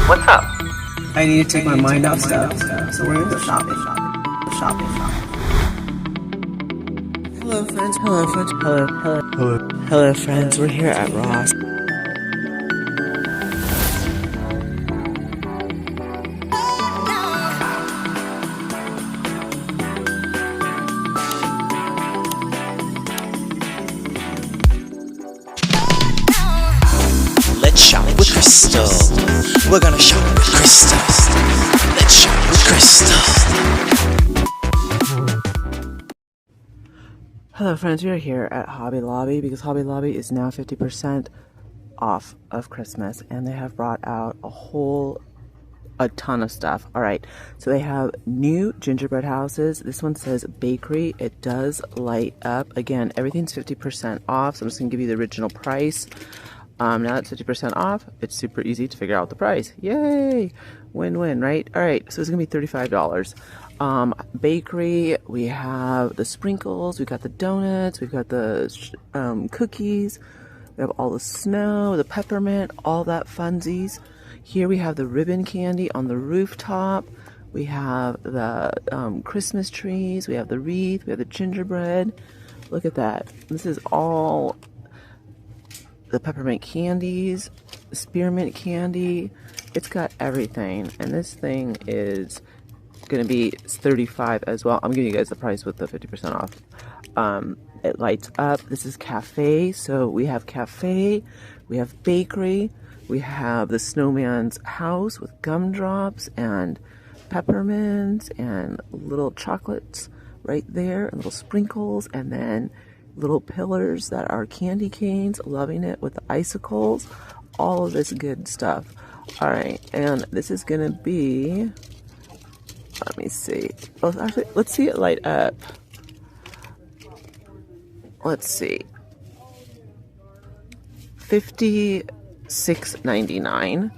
What's up? I need to take my mind off stuff. So we're gonna go shopping. Hello friends, hello friends, we're here at Ross. Let's shop with Crystal. We're gonna shop with Crystal. Let's shop with Crystal. Hello friends, we are here at Hobby Lobby because Hobby Lobby is now 50% off of Christmas and they have brought out a ton of stuff. Alright, so they have new gingerbread houses. This one says bakery. It does light up. Again, everything's 50% off, so I'm just going to give you the original price. Now that's 50% off, it's super easy to figure out the price. Yay! Win-win, right? Alright, so it's going to be $35. Bakery, we have the sprinkles, we've got the donuts, we've got the cookies, we have all the snow, the peppermint, all that funsies. Here we have the ribbon candy on the rooftop. We have the Christmas trees, we have the wreath, we have the gingerbread. Look at that. This is all the peppermint candies, the spearmint candy. It's got everything. And this thing is going to be $35 as well. I'm giving you guys the price with the 50% off. It lights up. This is cafe. So we have cafe, we have bakery, we have the snowman's house with gumdrops and peppermints and little chocolates right there and little sprinkles, and then little pillars that are candy canes. Loving it with the icicles, all of this good stuff. All right, and this is gonna be, let me see. Oh, actually, let's see it light up. Let's see. $56.99.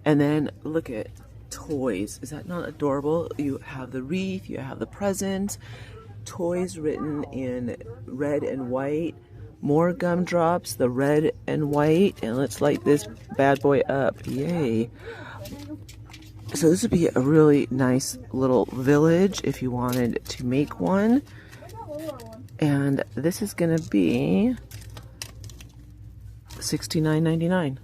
And then look at toys. Is that not adorable? You have the wreath, you have the presents, toys written in red and white, more gumdrops, the red and white, and let's light this bad boy up. Yay. So this would be a really nice little village if you wanted to make one. And this is going to be $69.99.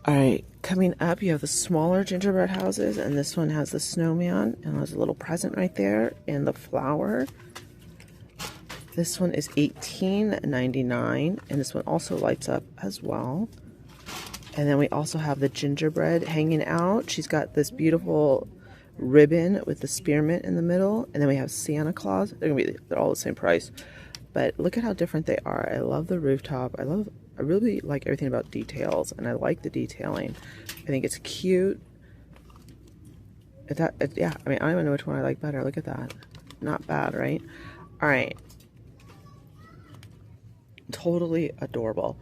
Alright, coming up you have the smaller gingerbread houses, and this one has the snowman and there's a little present right there and the flower. This one is $18.99 and this one also lights up as well. And then we also have the gingerbread hanging out. She's got this beautiful ribbon with the spearmint in the middle, and then we have Santa Claus. They're all the same price, but look at how different they are. I love the rooftop. I really like everything about details, and I like the detailing. I think it's cute. Yeah, I mean, I don't even know which one I like better. Look at that. Not bad, right? All right. Totally adorable.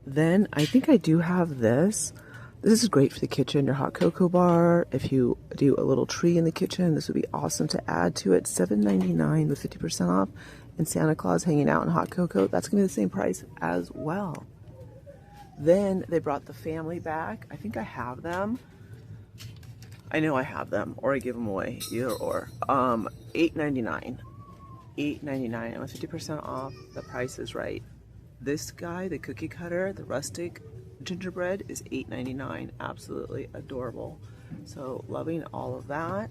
Then I think I do have this. This is great for the kitchen, your hot cocoa bar. If you do a little tree in the kitchen, this would be awesome to add to it. $7.99 with 50% off. And Santa Claus hanging out in hot cocoa, that's going to be the same price as well. Then they brought the family back. I think I have them. I know I have them, or I give them away, either or. $8.99. $8.99, and with 50% off, the price is right. This guy, the cookie cutter, the rustic gingerbread, is $8.99. Absolutely adorable. So loving all of that.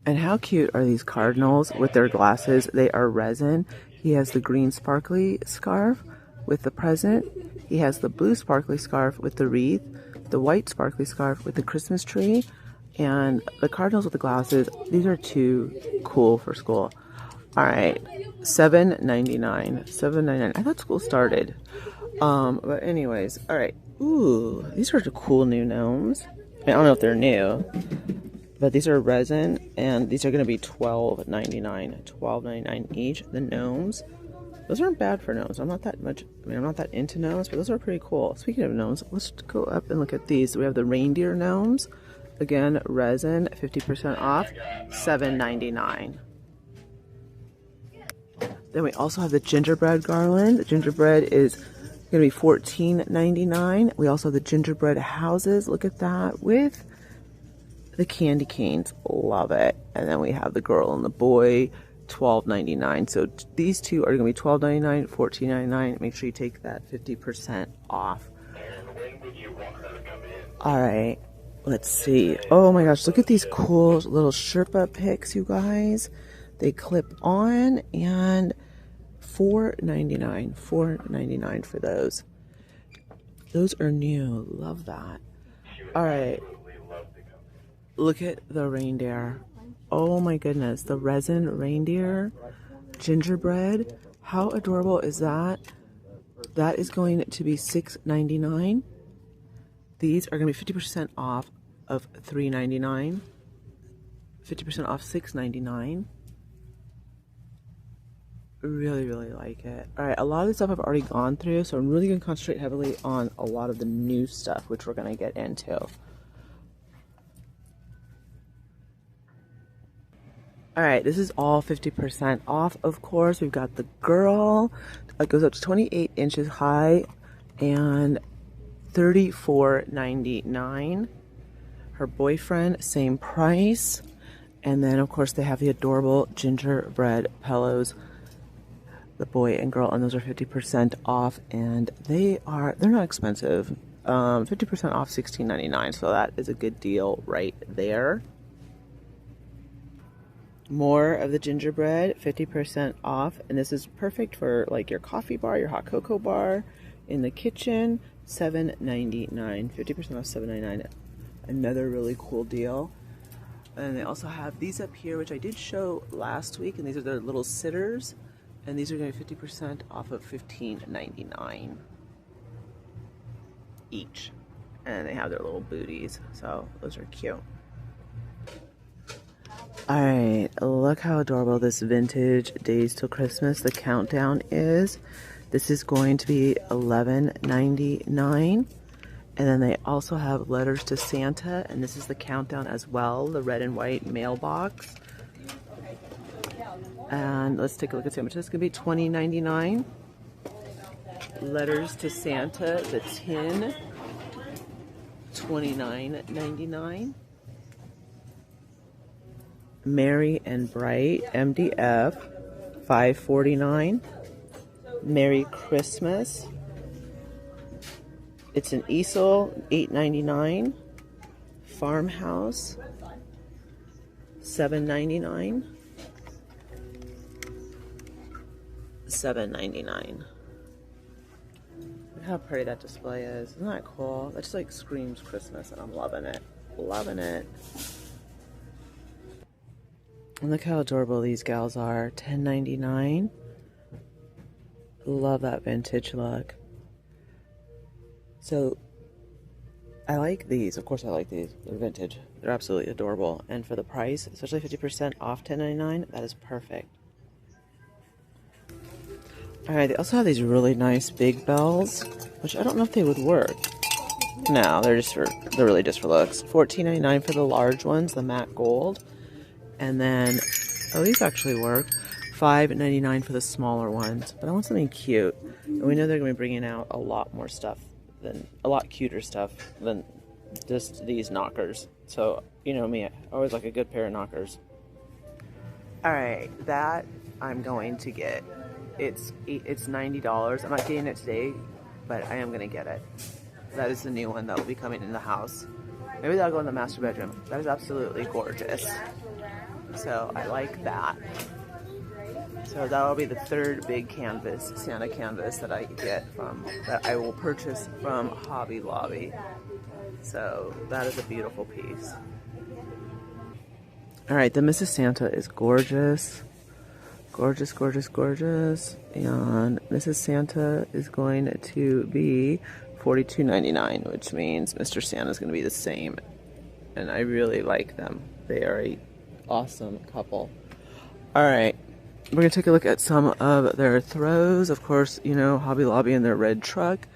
And how cute are these cardinals with their glasses? They are resin. He has the green sparkly scarf with the present. He has the blue sparkly scarf with the wreath, the white sparkly scarf with the Christmas tree, and the cardinals with the glasses. These are too cool for school. All right, $7.99. $7.99. I thought school started. But anyways, all right. Ooh, these are the cool new gnomes. I don't know if they're new, but these are resin, and these are going to be $12.99. $12.99 each. The gnomes. Those aren't bad for gnomes. I'm not that into gnomes, but those are pretty cool. Speaking of gnomes, let's go up and look at these. We have the reindeer gnomes. Again, resin, 50% off, $7.99. Then we also have the gingerbread garland. The gingerbread is Gonna be $14.99. We also have the gingerbread houses. Look at that with the candy canes. Love it. And then we have the girl and the boy, $12.99. So these two are gonna be $12.99, $14.99. Make sure you take that 50% off. All right, let's see. Oh my gosh, look at these cool little Sherpa picks, you guys. They clip on, and $4.99. $4.99 for those. Those are new. Love that. All right. Look at the reindeer. Oh my goodness. The resin reindeer gingerbread. How adorable is that? That is going to be $6.99. These are going to be 50% off of $3.99. 50% off $6.99. Really, really like it. All right, a lot of the stuff I've already gone through, so I'm really going to concentrate heavily on a lot of the new stuff, which we're going to get into. All right, this is all 50% off, of course. We've got the girl. It goes up to 28 inches high and $34.99. Her boyfriend, same price. And then, of course, they have the adorable gingerbread pillows, the boy and girl, and those are 50% off, and they're not expensive. 50% off $16.99, so that is a good deal right there. More of the gingerbread, 50% off, and this is perfect for like your coffee bar, your hot cocoa bar, in the kitchen. $7.99, 50% off $7.99. Another really cool deal. And they also have these up here, which I did show last week, and these are their little sitters. And these are going to be 50% off of $15.99 each. And they have their little booties, so those are cute. All right, look how adorable this vintage Days Till Christmas, the countdown is. This is going to be $11.99. And then they also have letters to Santa, and this is the countdown as well, the red and white mailbox. And let's take a look and see how much this is going to be. $20.99. Letters to Santa, the tin, $29.99. Merry and Bright, MDF, $5.49. Merry Christmas. It's an easel, $8.99. Farmhouse, $7.99. $7.99. Look how pretty that display is. Isn't that cool? That just like screams Christmas, and I'm loving it. Loving it. And look how adorable these gals are. $10.99. Love that vintage look. So I like these. Of course I like these. They're vintage. They're absolutely adorable. And for the price, especially 50% off $10.99, that is perfect. Alright, they also have these really nice big bells, which I don't know if they would work. No, they're really just for looks. $14.99 for the large ones, the matte gold. And then, oh, these actually work. $5.99 for the smaller ones. But I want something cute. And we know they're going to be bringing out a lot more stuff, a lot cuter stuff than just these knockers. So, you know me, I always like a good pair of knockers. Alright, that I'm going to get. It's $90. I'm not getting it today, but I am going to get it. That is the new one that will be coming in the house. Maybe that'll go in the master bedroom. That is absolutely gorgeous. So I like that. So that'll be the third big canvas, Santa canvas that I I will purchase from Hobby Lobby. So that is a beautiful piece. All right, the Mrs. Santa is gorgeous. Gorgeous, gorgeous, gorgeous. And Mrs. Santa is going to be $42.99, which means Mr. Santa is going to be the same. And I really like them. They are an awesome couple. All right, we're going to take a look at some of their throws. Of course, you know, Hobby Lobby and their red truck.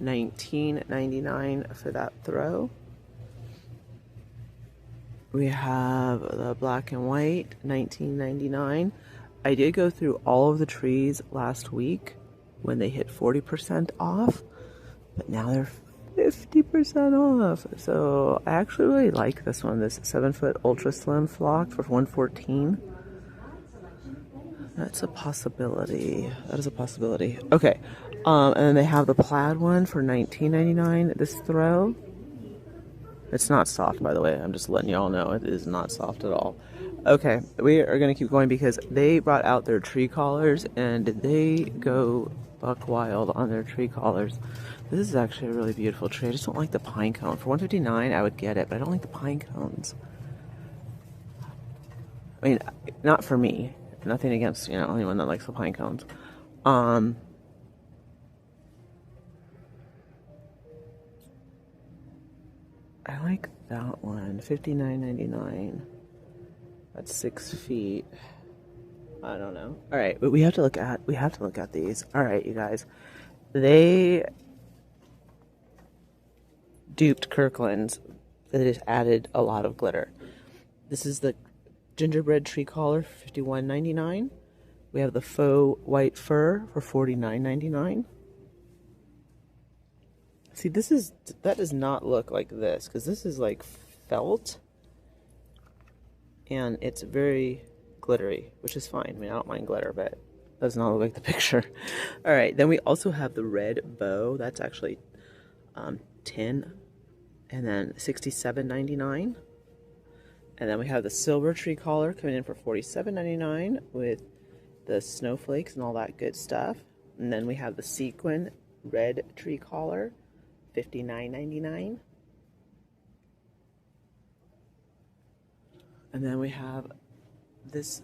$19.99 for that throw. We have the black and white, $19.99. I did go through all of the trees last week, when they hit 40% off, but now they're 50% off. So I actually really like this one, this 7-foot ultra slim flocked for $114. That's a possibility. That is a possibility. Okay, and then they have the plaid one for $19.99. This throw. It's not soft, by the way. I'm just letting y'all know it is not soft at all. Okay, we are gonna keep going because they brought out their tree collars, and they go buck wild on their tree collars. This is actually a really beautiful tree. I just don't like the pine cone. For $159, I would get it, but I don't like the pine cones. I mean, not for me. Nothing against, you know, anyone that likes the pine cones. I like that one. $59.99. That's 6 feet. I don't know. All right, but we have to look at these. All right, you guys. They duped Kirkland's. They just added a lot of glitter. This is the gingerbread tree collar for $51.99. We have the faux white fur for $49.99. See, that does not look like this, because this is like felt, and it's very glittery, which is fine. I mean, I don't mind glitter, but it does not look like the picture. All right, then we also have the red bow. That's actually 10, and then $67.99. And then we have the silver tree collar coming in for $47.99 with the snowflakes and all that good stuff. And then we have the sequin red tree collar, $59.99. And then we have this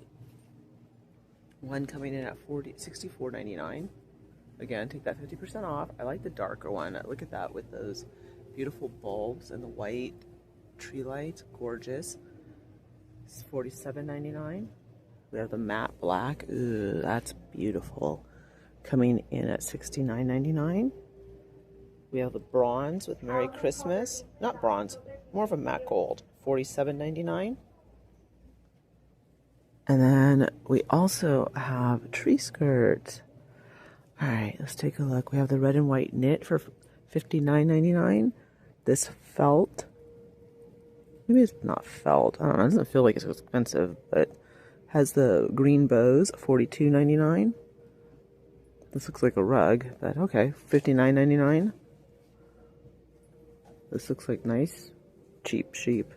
one coming in at $64.99. Again, take that 50% off. I like the darker one. Look at that with those beautiful bulbs and the white tree lights. Gorgeous. It's $47.99. We have the matte black. Ooh, that's beautiful. Coming in at $69.99. We have the bronze with Merry Christmas. Not bronze, more of a matte gold. $47.99. And then we also have tree skirts. All right, let's take a look. We have the red and white knit for $59.99. This felt. Maybe it's not felt. I don't know. It doesn't feel like it's expensive, but has the green bows, $42.99. This looks like a rug, but okay, $59.99. This looks like nice, cheap sheep,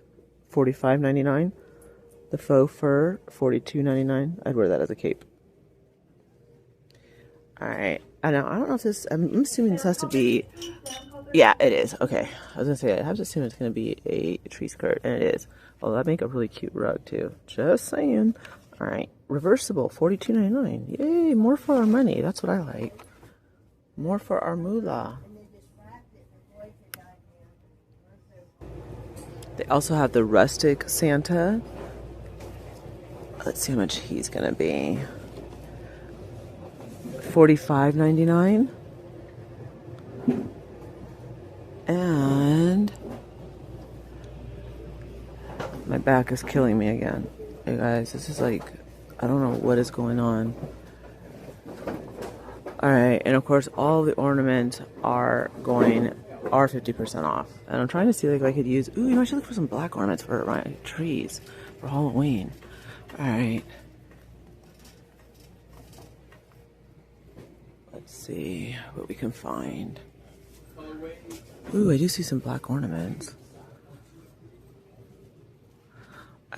$45.99. The faux fur, $42.99. I'd wear that as a cape. All right. I don't know if this. I'm assuming this has to be. Yeah, it is. Okay. I was gonna say I have to assume it's gonna be a tree skirt, and it is. Well, that'd make a really cute rug too. Just saying. All right. Reversible, $42.99. Yay! More for our money. That's what I like. More for our moolah. They also have the Rustic Santa. Let's see how much he's gonna be. $45.99. And my back is killing me again. Hey guys, this is like, I don't know what is going on. Alright, and of course all the ornaments are 50% off. And I'm trying to see like if I could use, ooh, you know, I should look for some black ornaments for my trees for Halloween. Alright. Let's see what we can find. Ooh, I do see some black ornaments.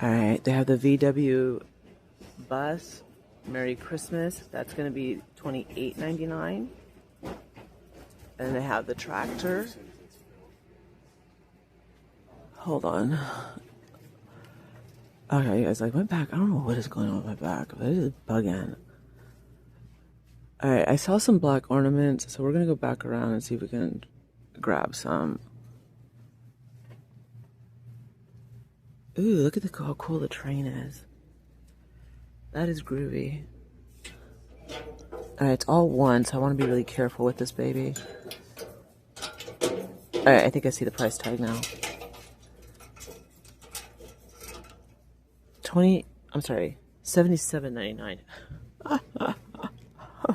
Alright, they have the VW bus. Merry Christmas. That's going to be $28.99. And they have the tractor. Hold on. Okay, guys, like my back, I don't know what is going on with my back, but it is bugging. Alright, I saw some black ornaments, so we're going to go back around and see if we can grab some. Ooh, look at how cool the train is. That is groovy. Alright, it's all one, so I want to be really careful with this baby. Alright, I think I see the price tag now. $77.99.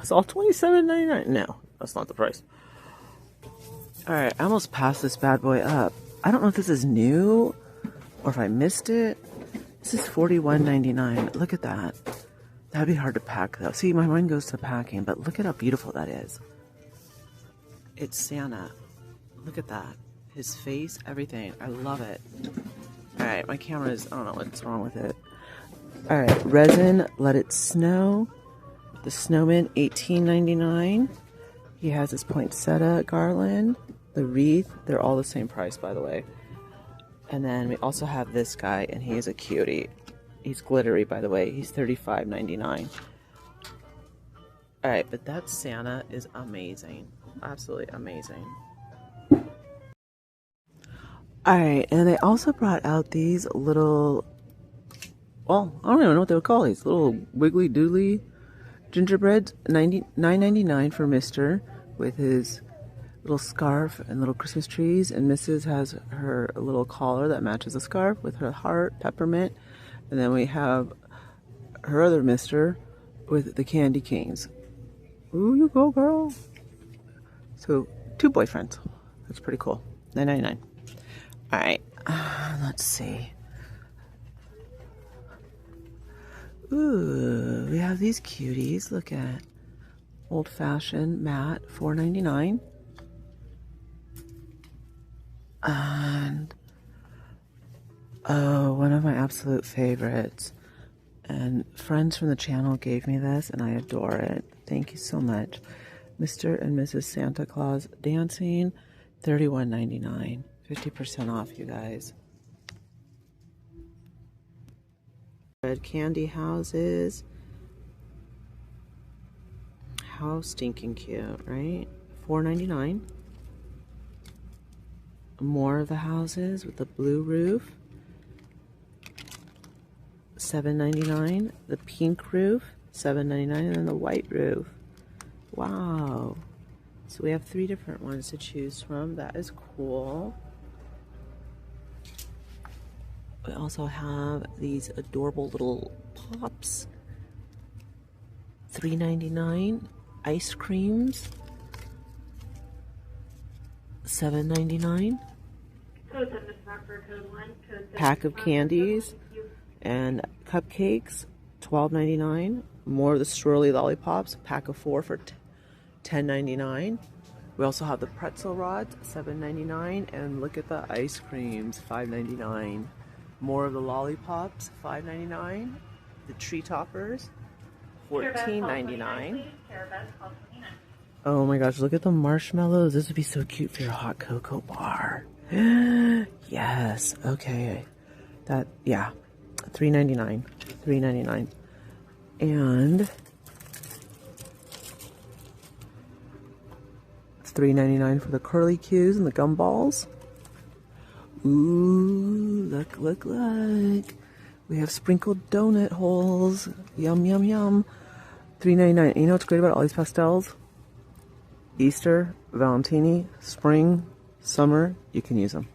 it's all $27.99. No, that's not the price. Alright, I almost passed this bad boy up. I don't know if this is new or if I missed it. This is $41.99. Look at that. That'd be hard to pack though. See, my mind goes to packing, but look at how beautiful that is. It's Santa. Look at that. His face, everything. I love it. Alright, my camera is, I don't know what's wrong with it. Alright, resin, Let It Snow. The snowman, $18.99. He has his poinsettia garland. The wreath, they're all the same price, by the way. And then we also have this guy, and he is a cutie. He's glittery, by the way. He's $35.99. Alright, but that Santa is amazing. Absolutely amazing. Alright, and they also brought out these little, well, I don't even know what they would call these. Little wiggly doodly gingerbread, $9.99 for Mr. with his little scarf and little Christmas trees. And Mrs. has her little collar that matches the scarf with her heart, peppermint. And then we have her other Mr. with the candy canes. Ooh, you go, girl. So, 2 boyfriends. That's pretty cool. $9.99. Alright, let's see. Ooh, we have these cuties. Look at old-fashioned matte, $4.99. And oh, one of my absolute favorites. And friends from the channel gave me this, and I adore it. Thank you so much. Mr. and Mrs. Santa Claus dancing, $31.99. 50% off, you guys. Red candy houses. How stinking cute, right? $4.99. More of the houses with the blue roof. $7.99. The pink roof, $7.99, and then the white roof. Wow. So we have 3 different ones to choose from. That is cool. We also have these adorable little pops. $3.99. Ice creams. $7.99. Pack of candies and cupcakes. $12.99. More of the swirly lollipops. Pack of 4 for $10.99. We also have the pretzel rods, $7.99. And look at the ice creams, $5.99. More of the lollipops, $5.99. The tree toppers, $14.99. Oh my gosh, look at the marshmallows. This would be so cute for your hot cocoa bar. Yes, okay. That, yeah, $3.99. $3.99. And it's $3.99 for the curly cues and the gumballs. Ooh, look, look, look. We have sprinkled donut holes. Yum, yum, yum. $3.99. You know what's great about all these pastels? Easter, Valentini, spring, summer, you can use them.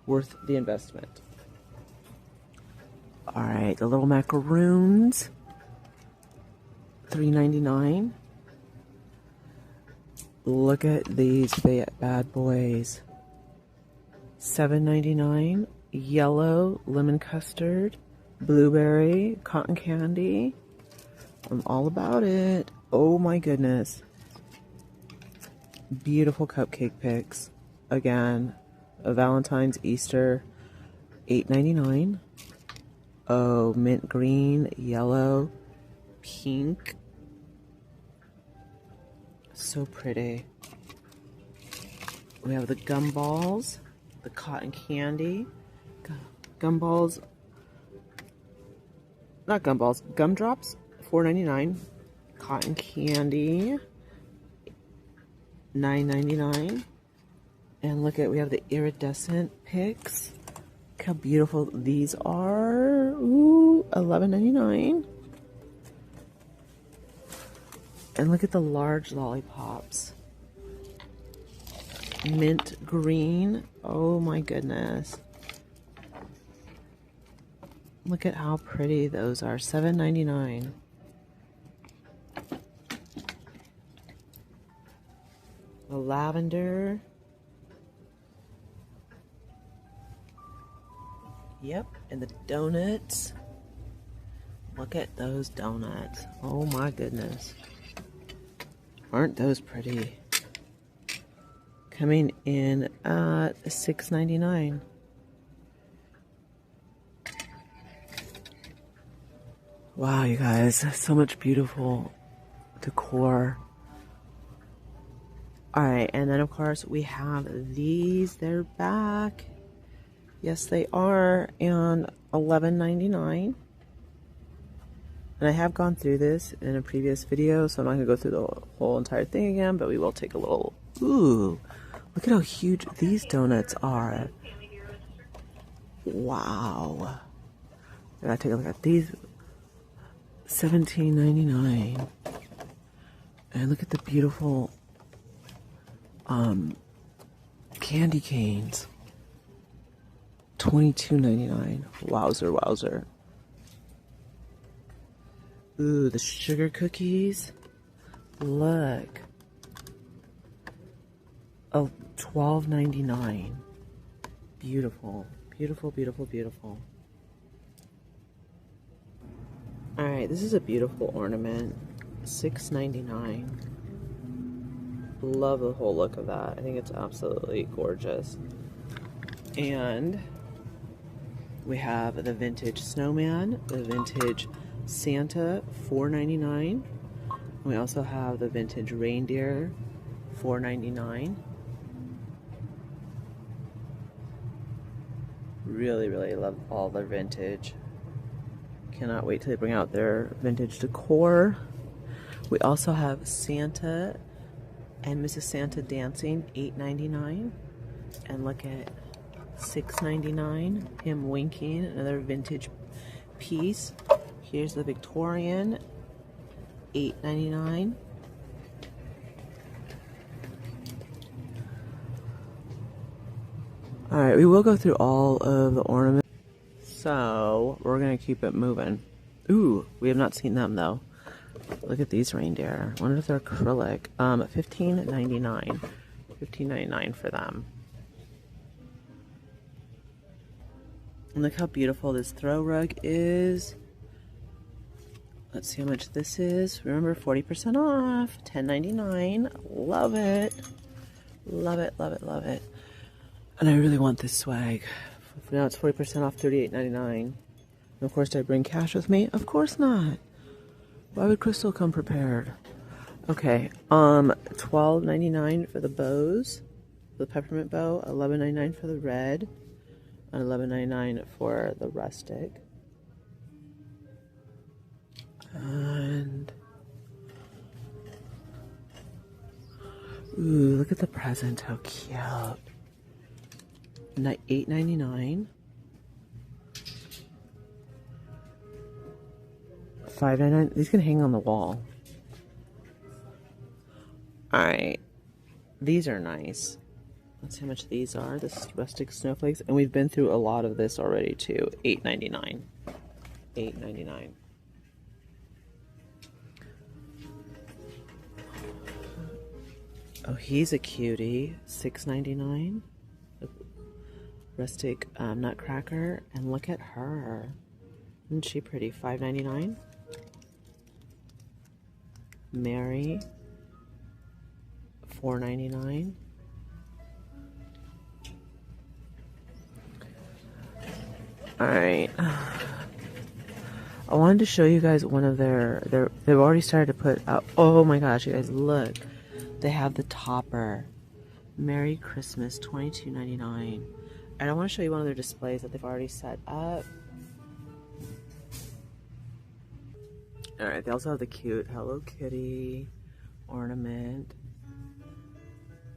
Worth the investment. Alright, the little macaroons. $3.99. Look at these bad boys. $7.99. Yellow, lemon custard, blueberry, cotton candy. I'm all about it. Oh my goodness. Beautiful cupcake picks. Again, a Valentine's, Easter, $8.99. Oh, mint green, yellow, pink. So pretty. We have the gumballs, the cotton candy, gumballs, not gumballs, gumdrops, $4.99. Cotton candy, $9.99. And look at, we have the iridescent picks. Look how beautiful these are. Ooh, $11.99. And look at the large lollipops. Mint green. Oh my goodness. Look at how pretty those are. $7.99. lavender. Yep, and the donuts. Look at those donuts. Oh my goodness. Aren't those pretty? Coming in at $6.99. Wow, you guys, so much beautiful decor. Alright, and then of course we have these. They're back. Yes, they are. And $11.99. And I have gone through this in a previous video, so I'm not going to go through the whole entire thing again, but we will take a little... Ooh, look at how huge these donuts are. Wow. I gotta take a look at these. $17.99. And look at the beautiful candy canes. $22.99. Wowzer, wowzer. Ooh, the sugar cookies. Look. Oh, $12.99. Beautiful. Beautiful, beautiful, beautiful. Alright, this is a beautiful ornament. $6.99. Love the whole look of that. I think it's absolutely gorgeous. And we have the vintage snowman, the vintage Santa, $4.99. We also have the vintage reindeer, $4.99. Really, really love all their vintage. Cannot wait till they bring out their vintage decor. We also have Santa and Mrs. Santa dancing, $8.99. And look at $6.99. Him winking, another vintage piece. Here's the Victorian, $8.99. Alright, we will go through all of the ornaments. So, we're going to keep it moving. Ooh, we have not seen them though. Look at these reindeer. I wonder if they're acrylic. $15.99. $15.99 for them. And look how beautiful this throw rug is. Let's see how much this is. Remember, 40% off. $10.99. Love it. Love it, love it, love it. And I really want this swag. Now it's 40% off, $38.99. And of course, did I bring cash with me? Of course not. Why would Crystal come prepared? Okay, $12.99 for the bows. The peppermint bow, $11.99 for the red, and $11.99 for the rustic. And ooh, look at the present, how cute. $8.99. $5.99. These can hang on the wall. Alright. These are nice. Let's see how much these are. This is rustic snowflakes. And we've been through a lot of this already too. $8.99. $8.99. Oh, he's a cutie. $6.99. Rustic nutcracker. And look at her. Isn't she pretty? $5.99. Mary. $4.99. Alright. I wanted to show you guys one of they've already started to put out. Oh my gosh, you guys, look. They have the topper. Merry Christmas, $22.99. And I want to show you one of their displays that they've already set up. Alright, they also have the cute Hello Kitty ornament.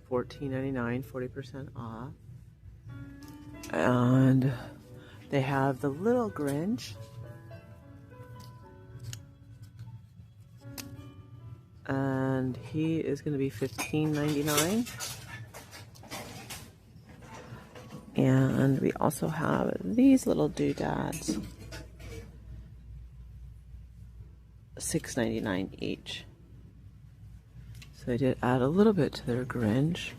$14.99, 40% off. And they have the little Grinch. And he is going to be $15.99. And we also have these little doodads. $6.99 each. So I did add a little bit to their Grinch.